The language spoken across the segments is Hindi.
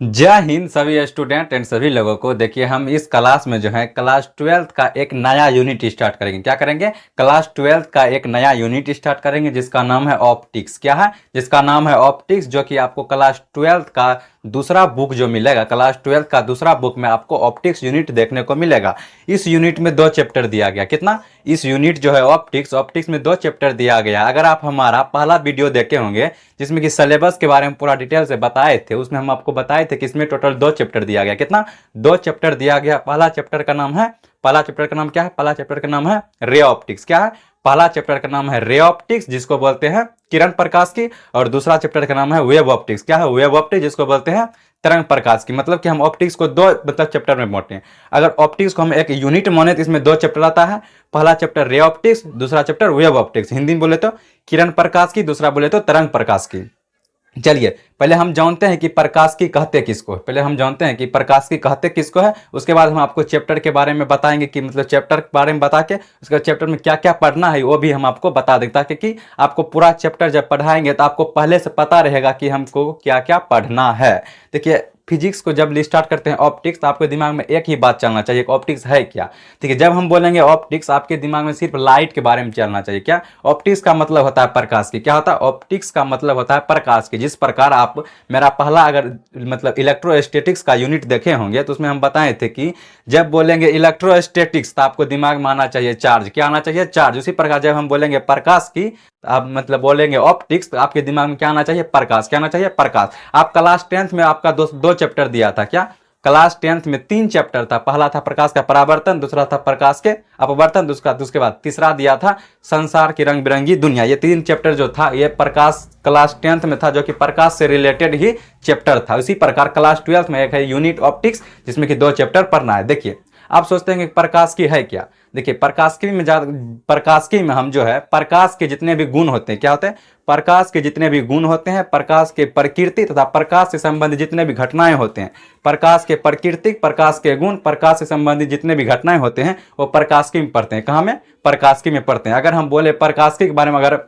जय हिंद सभी स्टूडेंट एंड सभी लोगों को। देखिए हम इस क्लास में जो है क्लास 12th का एक नया यूनिट स्टार्ट करेंगे। क्या करेंगे? क्लास 12th का एक नया यूनिट स्टार्ट करेंगे जिसका नाम है ऑप्टिक्स। क्या है? जिसका नाम है ऑप्टिक्स, जो कि आपको क्लास 12th का दूसरा बुक जो मिलेगा, क्लास 12th का दूसरा बुक में आपको ऑप्टिक्स यूनिट देखने को मिलेगा। इस यूनिट में 2 चैप्टर दिया गया। कितना? इस यूनिट जो है ऑप्टिक्स में 2 चैप्टर दिया गया। अगर आप हमारा पहला वीडियो देखे होंगे जिसमें कि सिलेबस के बारे में पूरा डिटेल से बताए थे, उसमें हम आपको बताए थे कि इसमें टोटल 2 चैप्टर दिया गया। कितना? 2 चैप्टर दिया गया। पहला चैप्टर का नाम क्या है? पहला चैप्टर का नाम है रे ऑप्टिक्स। क्या है? पहला चैप्टर का नाम है रे ऑप्टिक्स, जिसको बोलते हैं किरण प्रकाश की। और दूसरा चैप्टर का नाम है वेव ऑप्टिक्स। क्या है? वेव ऑप्टिक्स, जिसको बोलते हैं तरंग प्रकाश की। मतलब कि हम ऑप्टिक्स को 2 चैप्टर में बांटे हैं। अगर ऑप्टिक्स को हम एक यूनिट माने तो इसमें 2 चैप्टर आता है। पहला चैप्टर रे ऑप्टिक्स, दूसरा चैप्टर वेव ऑप्टिक्स। हिंदी में बोले तो किरण प्रकाश की, दूसरा बोले तो तरंग प्रकाश की। चलिए पहले हम जानते हैं कि प्रकाश की कहते किसको है। उसके बाद हम आपको चैप्टर के बारे में बताएंगे कि मतलब चैप्टर के बारे में बता के उसके चैप्टर में क्या क्या पढ़ना है वो भी हम आपको बता देंगे, ताकि कि आपको पूरा चैप्टर जब पढ़ाएंगे तो आपको पहले से पता रहेगा कि हमको क्या क्या पढ़ना है। देखिए फिजिक्स को जब स्टार्ट करते हैं ऑप्टिक्स, तो आपके दिमाग में एक ही बात चलना चाहिए कि ऑप्टिक्स है क्या। ठीक है, जब हम बोलेंगे ऑप्टिक्स, आपके दिमाग में सिर्फ लाइट के बारे में चलना चाहिए। क्या? ऑप्टिक्स का मतलब होता है प्रकाश की। क्या होता है? ऑप्टिक्स का मतलब होता है प्रकाश की। जिस प्रकार आप मेरा पहला अगर मतलब इलेक्ट्रोस्टैटिक्स का यूनिट देखे होंगे तो उसमें हम बताए थे कि जब बोलेंगे इलेक्ट्रोस्टैटिक्स तो आपको दिमाग में आना चाहिए चार्ज। क्या आना चाहिए? चार्ज। उसी प्रकार जब हम बोलेंगे प्रकाश की, आप मतलब बोलेंगे ऑप्टिक्स, तो आपके दिमाग में क्या आना चाहिए? प्रकाश। क्या आना चाहिए? प्रकाश। आप क्लास 10th में आपका 2 चैप्टर दिया था। क्या? क्लास 10th में 3 चैप्टर था। पहला था प्रकाश का परावर्तन, दूसरा था प्रकाश के अपवर्तन, उसके बाद तीसरा दिया था संसार की रंग बिरंगी दुनिया। ये 3 चैप्टर जो था ये प्रकाश क्लास 10th में था, जो कि प्रकाश से रिलेटेड ही चैप्टर था। उसी प्रकार क्लास 12th में एक है यूनिट ऑप्टिक्स, जिसमें कि 2 चैप्टर पढ़ना है। देखिए आप सोचते हैं कि प्रकाश की है क्या। देखिए प्रकाश की में हम जो है प्रकाश के जितने भी गुण होते हैं, क्या होते हैं? प्रकाश के जितने भी गुण होते हैं, प्रकाश के प्रकृति तथा प्रकाश से संबंधित जितने भी घटनाएं होते हैं, प्रकाश के प्रकृति, प्रकाश के गुण, प्रकाश से संबंधित जितने भी घटनाएं होते हैं वो प्रकाश की में पढ़ते हैं। कहाँ में? प्रकाश की में पढ़ते हैं। अगर हम बोले प्रकाश के बारे में अगर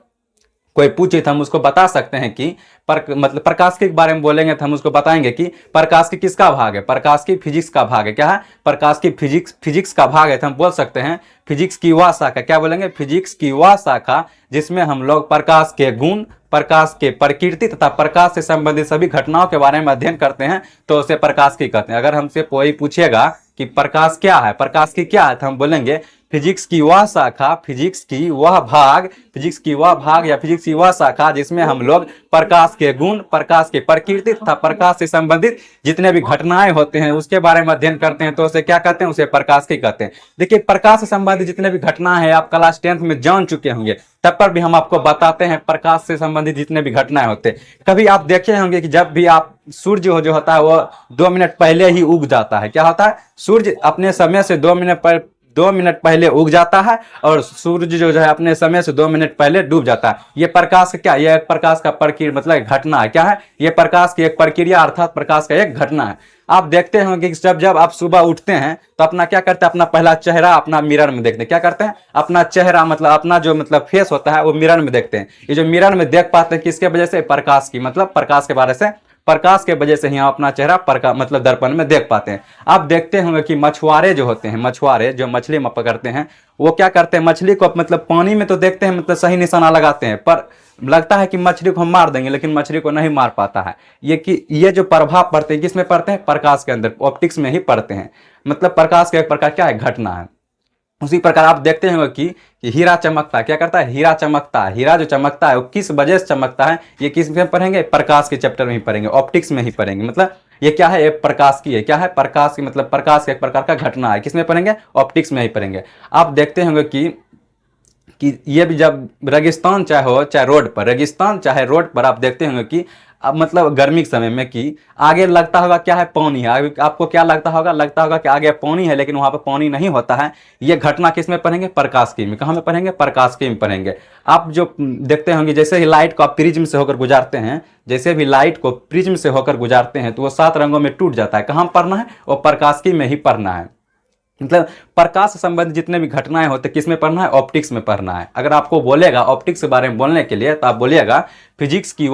कोई पूछे तो हम उसको बता सकते हैं कि मतलब प्रकाश के बारे में बोलेंगे तो हम उसको बताएंगे कि प्रकाश की किसका भाग है? प्रकाश की फिजिक्स का भाग है। क्या है? प्रकाश की फिजिक्स का भाग है। तो हम बोल सकते हैं फिजिक्स की वह शाखा। क्या बोलेंगे? फिजिक्स की वह शाखा जिसमें हम लोग प्रकाश के गुण, प्रकाश के प्रकृति तथा प्रकाश से संबंधित सभी घटनाओं के बारे में अध्ययन करते हैं, तो उसे प्रकाश की कहते हैं। अगर हमसे कोई पूछेगा कि प्रकाश क्या है, प्रकाश की क्या है, तो हम बोलेंगे फिजिक्स की वह शाखा, फिजिक्स की वह भाग या फिजिक्स की वह शाखा जिसमें हम लोग प्रकाश के गुण, प्रकाश के प्रकृति तथा प्रकाश से संबंधित जितने भी घटनाएं होते हैं उसके बारे में अध्ययन करते हैं, तो उसे क्या कहते हैं? उसे प्रकाश की कहते हैं। देखिए प्रकाश से संबंधित जितने भी घटनाएं हैं आप क्लास 10th में जान चुके होंगे, तब पर भी हम आपको बताते हैं प्रकाश से संबंधित जितने भी घटनाएं होते हैं। कभी आप देखे होंगे कि जब भी आप सूर्य जो होता है वो 2 मिनट पहले ही उग जाता है। क्या होता है? सूर्य अपने समय से 2 मिनट पहले उग जाता है और सूर्य जो है अपने समय से 2 मिनट पहले डूब जाता है। ये प्रकाश क्या? ये एक प्रकाश का प्रक्रिया मतलब एक घटना है। क्या है? ये प्रकाश की एक प्रक्रिया अर्थात प्रकाश का एक घटना है। आप देखते होंगे कि जब आप सुबह उठते हैं तो अपना क्या करते हैं? अपना पहला चेहरा अपना मिरर में देखते हैं। क्या करते हैं? अपना चेहरा मतलब अपना जो मतलब फेस होता है वो मिरर में देखते हैं। ये जो मिरर में देख पाते हैं किसके वजह से? प्रकाश की, मतलब प्रकाश के बारे से, प्रकाश के वजह से ही हम अपना चेहरा मतलब दर्पण में देख पाते हैं। आप देखते होंगे कि मछुआरे जो होते हैं, मछुआरे जो मछली पकड़ते हैं, वो क्या करते हैं? मछली को मतलब पानी में तो देखते हैं मतलब सही निशाना लगाते हैं, पर लगता है कि मछली को हम मार देंगे, लेकिन मछली को नहीं मार पाता है। ये जो प्रभाव पड़ते हैं किसमें पड़ते हैं? प्रकाश के अंदर, ऑप्टिक्स में ही पड़ते हैं। मतलब प्रकाश का एक प्रकार क्या है? घटना है। उसी प्रकार आप देखते होंगे कि हीरा चमकता है। क्या करता है? हीरा चमकता है। हीरा जो चमकता है वो किस वजह से चमकता है? ये किस में पढ़ेंगे? प्रकाश के चैप्टर में ही पढ़ेंगे, ऑप्टिक्स में ही पढ़ेंगे। मतलब ये क्या है? एक प्रकाश की है। क्या है? प्रकाश की मतलब प्रकाश का एक प्रकार का घटना है। किसमें पढ़ेंगे? ऑप्टिक्स में ही पढ़ेंगे। आप देखते होंगे कि ये भी जब रेगिस्तान चाहे रोड पर, रेगिस्तान चाहे रोड पर आप देखते होंगे कि अब मतलब गर्मी के समय में कि आगे लगता होगा क्या है? पानी है। आपको क्या लगता होगा कि आगे पानी है, लेकिन वहां पर पानी नहीं होता है। ये घटना किस में पढ़ेंगे? प्रकाश की में। कहाँ में पढ़ेंगे? प्रकाश की में पढ़ेंगे। आप जो देखते होंगे जैसे ही लाइट को आप प्रिज्म से होकर गुजारते हैं, जैसे भी लाइट को प्रिज्म से होकर गुजारते हैं तो वो 7 रंगों में टूट जाता है। कहाँ पढ़ना है? वो प्रकाश की में ही पढ़ना है। मतलब प्रकाश से संबंधित जितने भी घटनाएं होते किस में पढ़ना है, ऑप्टिक्स में पढ़ना है। अगर आपको बोलेगा ऑप्टिक्स के बारे में बोलने के लिए तो आप बोलिएगा फिजिक्स की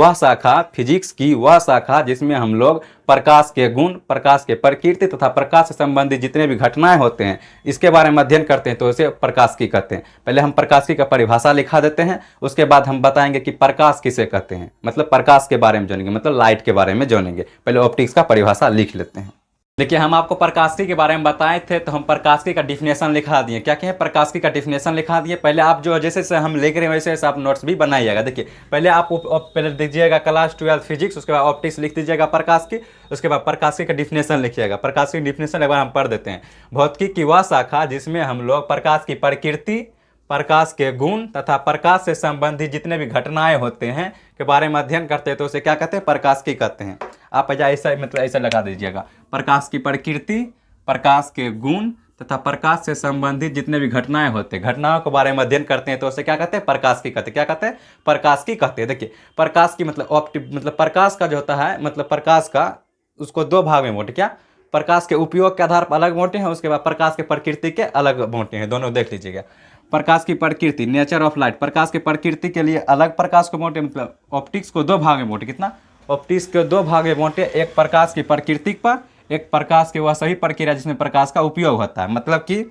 वह शाखा जिसमें हम लोग प्रकाश के गुण, प्रकाश के प्रकृति तथा प्रकाश से संबंधित जितने भी घटनाएं होते हैं इसके बारे में अध्ययन करते हैं तो इसे प्रकाशिकी कहते हैं। पहले हम प्रकाशिकी का परिभाषा लिखा देते हैं, उसके बाद हम बताएंगे कि प्रकाश किसे कहते हैं, मतलब प्रकाश के बारे में जानेंगे, मतलब लाइट के बारे में जानेंगे। पहले ऑप्टिक्स का परिभाषा लिख लेते हैं। देखिए हम आपको प्रकाशिकी के बारे में बताए थे तो हम प्रकाशिकी का डिफिनेशन लिखा दिए। क्या कहें, प्रकाशिकी का डिफिनेशन लिखा दिए। पहले आप जो जैसे से हम लिख रहे हैं वैसे वैसे आप नोट्स भी बनाइएगा। देखिए पहले आप पहले दीजिएगा क्लास 12 फिजिक्स, उसके बाद ऑप्टिक्स लिख दीजिएगा प्रकाश की, उसके बाद प्रकाशिकी का डिफिनेशन लिखिएगा। प्रकाशिकी डिफिनेशन एक बार हम पढ़ देते हैं। भौतिकी की वह शाखा जिसमें हम लोग प्रकाश की प्रकृति, प्रकाश के गुण तथा प्रकाश से संबंधित जितने भी घटनाएं होते हैं के बारे में अध्ययन करते हैं तो उसे क्या कहते हैं, प्रकाशिकी कहते हैं। आप ऐसा मतलब ऐसा लगा दीजिएगा, प्रकाश की प्रकृति, प्रकाश के गुण तथा प्रकाश से संबंधित जितने भी घटनाएं होते हैं, घटनाओं के बारे में अध्ययन करते हैं तो उसे क्या कहते हैं, प्रकाशिकी कहते हैं। क्या कहते हैं, प्रकाशिकी कहते हैं। देखिए प्रकाश की मतलब प्रकाश का जो होता है, मतलब प्रकाश का उसको दो भाग में बांटे। क्या, प्रकाश के उपयोग के आधार पर अलग बांटे हैं, उसके बाद प्रकाश के प्रकृति के अलग बांटे हैं। दोनों देख लीजिएगा। प्रकाश की प्रकृति, नेचर ऑफ लाइट, प्रकाश की प्रकृति के लिए अलग प्रकाश को बांटे, मतलब ऑप्टिक्स को दो भाग में बांटे। कितना, ऑप्टिक्स के दो भाग में बांटे, एक प्रकाश की प्रकृति पर, एक प्रकाश की वह सभी प्रक्रिया जिसमें प्रकाश का उपयोग होता है। मतलब कि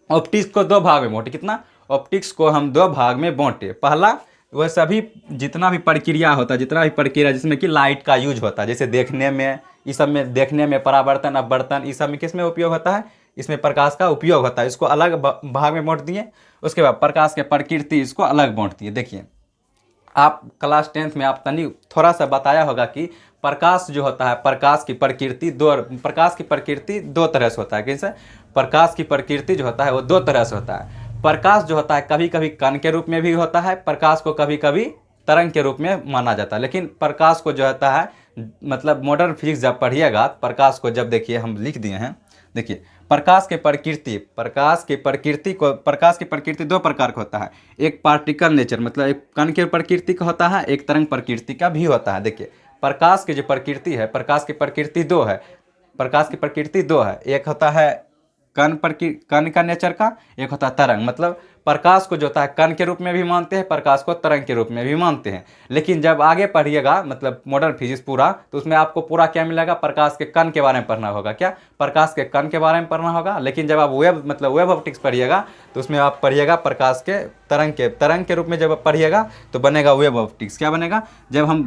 ऑप्टिक्स को दो भाग में बांटे। कितना, ऑप्टिक्स को हम दो भाग में बांटे। पहला, वह सभी जितना भी प्रक्रिया होता है, जितना भी प्रक्रिया जिसमें कि लाइट का यूज होता है, जैसे देखने में, इस सब में, देखने में, परावर्तन, अपवर्तन, इस सब में किस में उपयोग होता है, इसमें प्रकाश का उपयोग होता है। इसको अलग भाग में बांट दिए। उसके बाद प्रकाश के प्रकृति, इसको अलग बांट दिए। देखिए आप क्लास 10th में आप तनी थोड़ा सा बताया होगा कि प्रकाश जो होता है, प्रकाश की प्रकृति दो तरह से होता है। कैसे, प्रकाश की प्रकृति जो होता है वो दो तरह से होता है। प्रकाश जो होता है कभी कभी कण के रूप में भी होता है, प्रकाश को कभी कभी तरंग के रूप में माना जाता है। लेकिन प्रकाश को जो होता है, मतलब मॉडर्न फिजिक्स जब पढ़िएगा, प्रकाश को जब देखिए हम लिख दिए हैं। देखिए प्रकाश की प्रकृति दो प्रकार का होता है। एक पार्टिकल नेचर, मतलब एक कण के प्रकृति का होता है, एक तरंग प्रकृति का भी होता है। देखिए प्रकाश की जो प्रकृति है, प्रकाश की प्रकृति दो है। एक होता है कण का नेचर का, एक होता है तरंग। मतलब प्रकाश को जो होता है कण के रूप में भी मानते हैं, प्रकाश को तरंग के रूप में भी मानते हैं। लेकिन जब आगे पढ़िएगा, मतलब मॉडर्न फिजिक्स पूरा, तो उसमें आपको पूरा क्या मिलेगा, प्रकाश के कण के बारे में पढ़ना होगा। क्या, प्रकाश के कण के बारे में पढ़ना होगा। लेकिन जब आप वेब ऑप्टिक्स पढ़िएगा तो उसमें आप पढ़िएगा प्रकाश के तरंग के रूप में। जब पढ़िएगा तो बनेगा वेब ऑप्टिक्स। क्या बनेगा, जब हम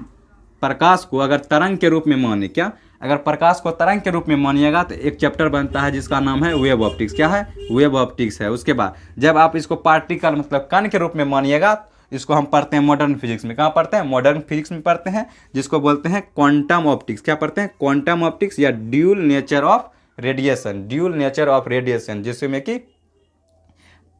प्रकाश को अगर तरंग के रूप में माने, क्या, अगर प्रकाश को तरंग के रूप में मानिएगा तो एक चैप्टर बनता है जिसका नाम है वेव ऑप्टिक्स। क्या है, वेव ऑप्टिक्स है। उसके बाद जब आप इसको पार्टिकल मतलब कण के रूप में मानिएगा, इसको हम पढ़ते हैं मॉडर्न फिजिक्स में। कहाँ पढ़ते हैं, मॉडर्न फिजिक्स में पढ़ते हैं, जिसको बोलते हैं क्वांटम ऑप्टिक्स। क्या पढ़ते हैं, क्वांटम ऑप्टिक्स या ड्यूल नेचर ऑफ रेडिएशन, जिसमें कि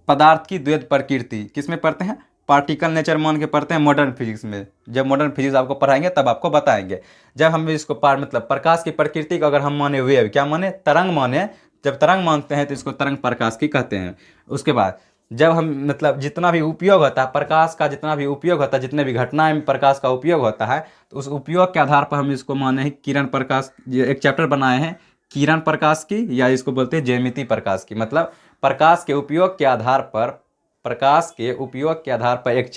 पदार्थ की द्वैत प्रकृति किसमें पढ़ते हैं, पार्टिकल नेचर मान के पढ़ते हैं मॉडर्न फिजिक्स में। जब मॉडर्न फिजिक्स आपको पढ़ाएंगे तब आपको बताएंगे। जब हम इसको मतलब प्रकाश की प्रकृति को अगर हम माने वेव, क्या माने, तरंग माने, जब तरंग मानते हैं तो इसको तरंग प्रकाश की कहते हैं। उसके बाद जब हम मतलब जितना भी उपयोग होता है प्रकाश का, जितना भी उपयोग होता है, जितने भी घटनाएं में प्रकाश का उपयोग होता है, तो उस उपयोग के आधार पर हम इसको माने हैं किरण प्रकाश। एक चैप्टर बनाए हैं किरण प्रकाश की, या इसको बोलते हैं ज्यामिति प्रकाश की। मतलब प्रकाश के उपयोग के आधार पर एक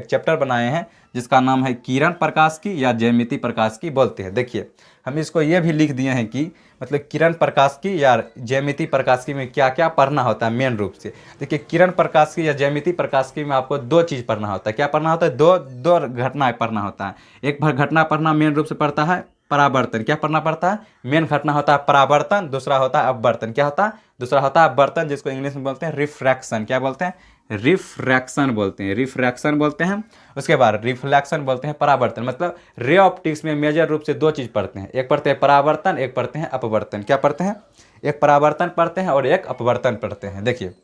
चैप्टर बनाए हैं जिसका नाम है किरण प्रकाश की या ज्यामिति प्रकाश की बोलते हैं। देखिए हम इसको ये भी लिख दिए हैं कि मतलब किरण प्रकाश की या ज्यामिति प्रकाश की में क्या क्या पढ़ना होता है मेन रूप से। देखिए किरण प्रकाश की या ज्यामिति प्रकाश की में आपको दो चीज़ पढ़ना होता है। क्या पढ़ना होता है, दो घटनाएं पढ़ना होता है। एक घटना पढ़ना मेन रूप से पड़ता है परावर्तन। क्या पढ़ना पड़ता है, मेन घटना होता है परावर्तन, दूसरा होता है अपवर्तन। क्या होता है, दूसरा होता है अपवर्तन, जिसको इंग्लिश में बोलते हैं रिफ्रैक्शन। क्या बोलते हैं, रिफ्रैक्शन बोलते हैं। उसके बाद रिफ्लेक्शन बोलते हैं परावर्तन। मतलब रे ऑप्टिक्स में मेजर रूप से दो चीज़ पढ़ते हैं, एक पढ़ते हैं परावर्तन, एक पढ़ते हैं अपवर्तन। क्या पढ़ते हैं, एक परावर्तन पढ़ते हैं और एक अपवर्तन पढ़ते हैं। देखिए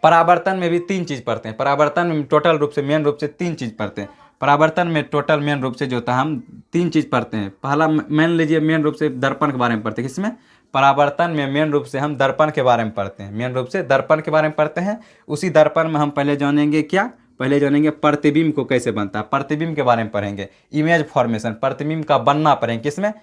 परावर्तन में भी तीन चीज़ पढ़ते हैं। परावर्तन में टोटल रूप से मेन रूप से तीन चीज़ पढ़ते हैं। परावर्तन में टोटल मेन रूप से जो होता है हम तीन चीज़ पढ़ते हैं। पहला मान लीजिए मेन रूप से दर्पण के बारे में पढ़ते हैं। किसमें, परावर्तन में मेन रूप से हम दर्पण के बारे में पढ़ते हैं। मेन रूप से दर्पण के बारे में पढ़ते हैं। उसी दर्पण में हम पहले जानेंगे प्रतिबिंब को कैसे बनता है, प्रतिबिंब के बारे में पढ़ेंगे। इमेज फॉर्मेशन, प्रतिबिंब का बनना पढ़ेंगे। किसमें,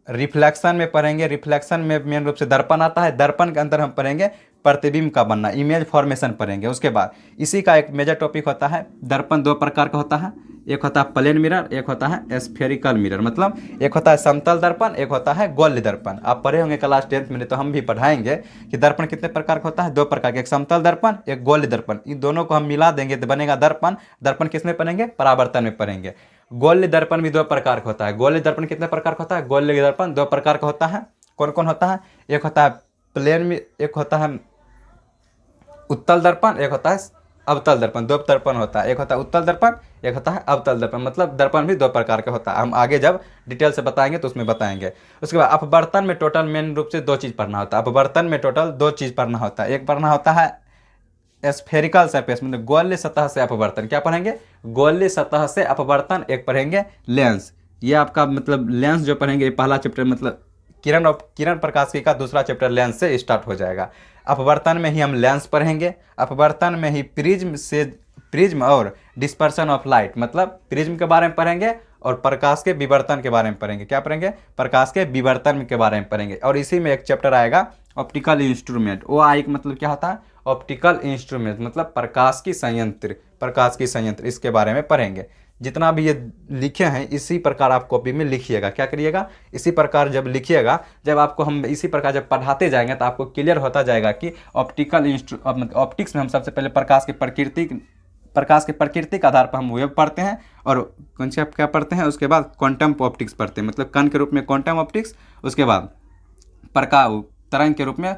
रिफ्लेक्शन में पढ़ेंगे, रिफ्लेक्शन में मेन रूप से दर्पण आता है, दर्पण के अंदर हम पढ़ेंगे प्रतिबिंब का बनना, इमेज फॉर्मेशन पढ़ेंगे। उसके बाद इसी का एक मेजर टॉपिक होता है, दर्पण दो प्रकार का होता है, एक होता है प्लेन मिरर, एक होता है स्फेरिकल मिरर। मतलब एक होता है समतल दर्पण, एक होता है गोल्य दर्पण। आप पढ़े होंगे क्लास 10th में, तो हम भी पढ़ाएंगे कि दर्पण कितने प्रकार का होता है, दो प्रकार के, एक समतल दर्पण, एक गोल्य दर्पण। इन दोनों को हम मिला देंगे तो बनेगा दर्पण। दर्पण किस में पढ़ेंगे, परावर्तन में पढ़ेंगे। गोल्य दर्पण भी दो प्रकार का होता है। गोल्य दर्पण कितने प्रकार का होता है, गोल्य दर्पण दो प्रकार का होता है। कौन कौन होता है, एक होता है प्लेन में, एक होता है उत्तल दर्पण, एक होता है अवतल दर्पण। दो दर्पण होता है, एक होता है उत्तल दर्पण, एक होता है अवतल दर्पण। मतलब दर्पण भी दो प्रकार का होता है, हम आगे जब डिटेल से बताएंगे तो उसमें बताएंगे। उसके बाद अपवर्तन में टोटल मेन रूप से दो चीज़ पढ़ना होता है। अपवर्तन में टोटल दो चीज़ पढ़ना होता है। एक पढ़ना होता है स्फेरिकल सरफेस, मतलब गोल्य सतह से अपवर्तन। क्या पढ़ेंगे, गोल्य सतह से अपवर्तन। एक पढ़ेंगे लेंस, ये आपका मतलब लेंस जो पढ़ेंगे, ये पहला चैप्टर मतलब किरण प्रकाशिकी का दूसरा चैप्टर लेंस से स्टार्ट हो जाएगा। अपवर्तन में ही हम लेंस पढ़ेंगे, अपवर्तन में ही प्रिज्म और डिस्पर्सन ऑफ लाइट, मतलब प्रिज्म के बारे में पढ़ेंगे और प्रकाश के विवर्तन के बारे में पढ़ेंगे। क्या पढ़ेंगे, प्रकाश के विवर्तन के बारे में पढ़ेंगे। और इसी में एक चैप्टर आएगा ऑप्टिकल इंस्ट्रूमेंट। वो आई मतलब क्या होता है, ऑप्टिकल इंस्ट्रूमेंट मतलब प्रकाश की संयंत्र, प्रकाश की संयंत्र, इसके बारे में पढ़ेंगे। जितना भी ये लिखे हैं इसी प्रकार आप कॉपी में लिखिएगा। क्या करिएगा, इसी प्रकार जब लिखिएगा, जब आपको हम इसी प्रकार जब पढ़ाते जाएंगे तो आपको क्लियर होता जाएगा कि ऑप्टिक्स में हम सबसे पहले प्रकाश की प्रकृति के आधार पर हम वेव पढ़ते हैं और कॉन्सेप्ट क्या पढ़ते हैं। उसके बाद क्वांटम ऑप्टिक्स पढ़ते हैं, मतलब कण के रूप में क्वांटम ऑप्टिक्स। उसके बाद तरंग के रूप में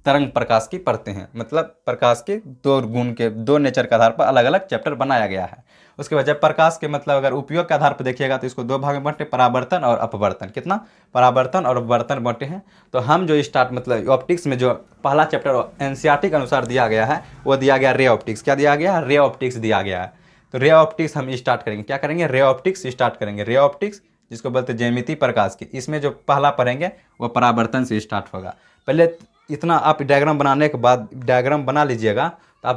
तरंग प्रकाश की पढ़ते हैं। मतलब प्रकाश के दो गुण के, दो नेचर के आधार पर अलग अलग चैप्टर बनाया गया है। उसके बाद जब प्रकाश के मतलब अगर उपयोग के आधार पर देखिएगा तो इसको दो भाग में बांटे, परावर्तन और अपवर्तन। कितना, परावर्तन और अपवर्तन बांटे हैं। तो हम जो स्टार्ट मतलब ऑप्टिक्स में जो पहला चैप्टर एनसीईआरटी के अनुसार दिया गया है वो दिया गया रे ऑप्टिक्स। क्या दिया गया है, रे ऑप्टिक्स दिया गया है। तो रे ऑप्टिक्स हम स्टार्ट करेंगे। क्या करेंगे, रे ऑप्टिक्स स्टार्ट करेंगे। रे ऑप्टिक्स जिसको बोलते हैं ज्यामितीय प्रकाश की, इसमें जो पहला पढ़ेंगे वो परावर्तन से स्टार्ट होगा। पहले इतना आप डायग्राम बनाने के बाद, डायग्राम बना लीजिएगा तो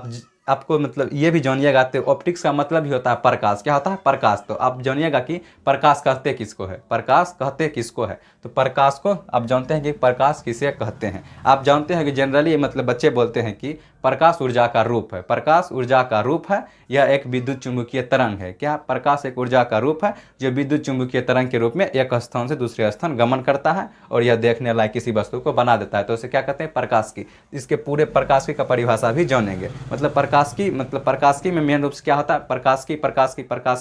आपको मतलब ये भी जानिएगा तो ऑप्टिक्स का मतलब ही होता है प्रकाश। क्या होता है, प्रकाश। तो आप जानिएगा कि प्रकाश कहते किसको है, प्रकाश कहते किसको है। तो प्रकाश को आप जानते हैं कि प्रकाश किसे कहते हैं। आप जानते हैं कि जनरली मतलब बच्चे बोलते हैं कि प्रकाश ऊर्जा का रूप है, प्रकाश ऊर्जा का रूप है, यह एक विद्युत चुंबकीय तरंग है। क्या, प्रकाश एक ऊर्जा का रूप है जो विद्युत चुंबकीय तरंग के रूप में एक स्थान से दूसरे स्थान गमन करता है और यह देखने लायक किसी वस्तु को बना देता है। तो उसे क्या कहते हैं, प्रकाश की। इसके पूरे प्रकाश की परिभाषा भी जानेंगे। मतलब प्रकाश की में मेन रूप से क्या होता है, प्रकाश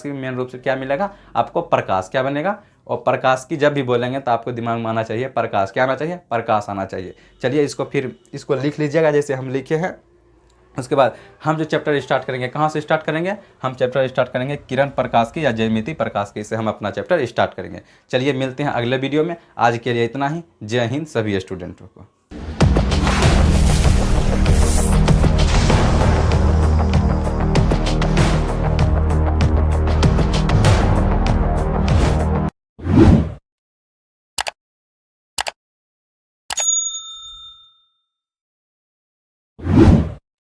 की मेन रूप से क्या मिलेगा आपको, प्रकाश। क्या बनेगा, और प्रकाश की जब भी बोलेंगे तो आपको दिमाग में आना चाहिए प्रकाश। क्या आना चाहिए, प्रकाश आना चाहिए। चलिए इसको लिख लीजिएगा जैसे हम लिखे हैं। उसके बाद हम जो चैप्टर स्टार्ट करेंगे, कहाँ से स्टार्ट करेंगे, हम चैप्टर स्टार्ट करेंगे किरण प्रकाश की या ज्यामितीय प्रकाश की, से हम अपना चैप्टर स्टार्ट करेंगे। चलिए मिलते हैं अगले वीडियो में। आज के लिए इतना ही। जय हिंद सभी स्टूडेंटों को।